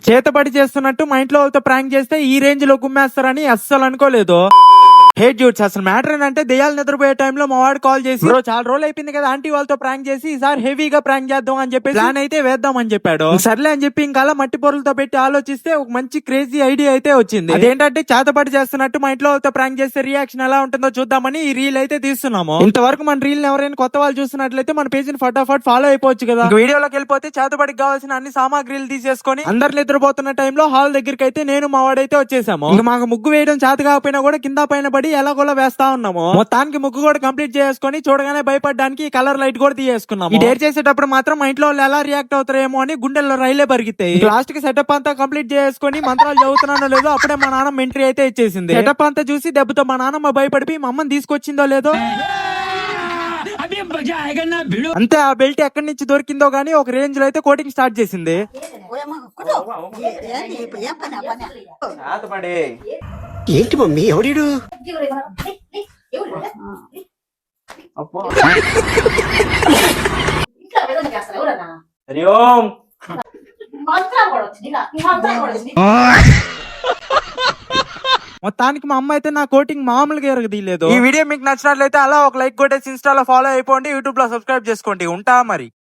చేతబడి చేస్తున్నట్టు మా ఇంట్లో వాళ్ళతో ప్రాంక్ చేస్తే ఈ రేంజ్ లో గుమ్మేస్తారని అస్సలు అనుకోలేదు. హే డ్యూడ్స్, అసలు మ్యాటర్ ఏంటంటే దెయ్యాలు నిద్రపోయే టైంలో మా వాడు కాల్ చేసి చాలా రోజులు అయిపోయింది కదా ఆంటీ వాళ్ళతో ప్రాంక్ చేసి ఈసారి హెవీగా ప్రాంక్ చేద్దాం అని చెప్పి ప్లాన్ అయితే వేద్దాం అని చెప్పాడు. సర్లే అని చెప్పి ఇంకా మట్టి పొరలతో పెట్టి ఆలోచిస్తే ఒక మంచి క్రేజీ ఐడియా అయితే వచ్చింది. అదేంటంటే చేతబడి చేస్తున్నట్టు మా ఇంట్లో వాళ్ళతో ప్రాంక్ చేస్తే రియాక్షన్ ఎలా ఉంటుందో చూద్దామని ఈ రీల్ అయితే తీస్తున్నాము. ఇంతవరకు మన రీల్ ఎవరైనా కొత్త వాళ్ళు చూస్తున్నట్లయితే మన పేజ్ ని ఫటాఫట్ ఫాలో అయిపోవచ్చు కదా. వీడియోలోకి వెళ్ళిపోతే చేతబడికి కావాల్సిన అన్ని సామాగ్రిలు తీసేసుకొని అందరు నిద్రపోతున్న టైంలో హాల్ దగ్గరికి అయితే నేను మా వాడైతే వచ్చేసాము. ఇంకా మాకు ముగ్గు వేయడం చేత కాకపోయినా కూడా కింద పైన పడి ఎలాగోలా వేస్తా ఉన్నాము. మొత్తానికి ముగ్గు కూడా కంప్లీట్ చేసుకుని చూడగానే భయపడడానికి కలర్ లైట్ కూడా తీసేసుకున్నాము. డేర్ చేసేటప్పుడు మాత్రం మా ఇంట్లో వాళ్ళు ఎలా రియాక్ట్ అవుతారేమో అని గుండెల్లో రైలే పరిగెత్తాయి. లాస్ట్ కి సెటప్ అంతా కంప్లీట్ చేసుకుని మంత్రాలు చదువుతున్నానో లేదో అప్పుడే మా నాన్నమ్మ ఎంట్రీ అయితే ఇచ్చేసింది. సెటప్ అంతా చూసి దెబ్బతో మా నాన్నమ్మ భయపడిపోయి మా అమ్మని తీసుకొచ్చిందో లేదో అంతే. ఆ బెల్ట్ ఎక్కడి నుంచి దొరికిందో గానీ ఒక రేంజ్ లో అయితే కోటింగ్ స్టార్ట్ చేసింది. ఏంటి మమ్మీ ఎవడు? మొత్తానికి మా అమ్మ అయితే నా కోటింగ్ మామూలుగా ఎరగదీయలేదు. ఈ వీడియో మీకు నచ్చినట్లయితే అలా ఒక లైక్ కొట్టేసి ఇన్స్టాలో ఫాలో అయిపోండి, యూట్యూబ్ లో సబ్స్క్రైబ్ చేసుకోండి. ఉంటా మరి.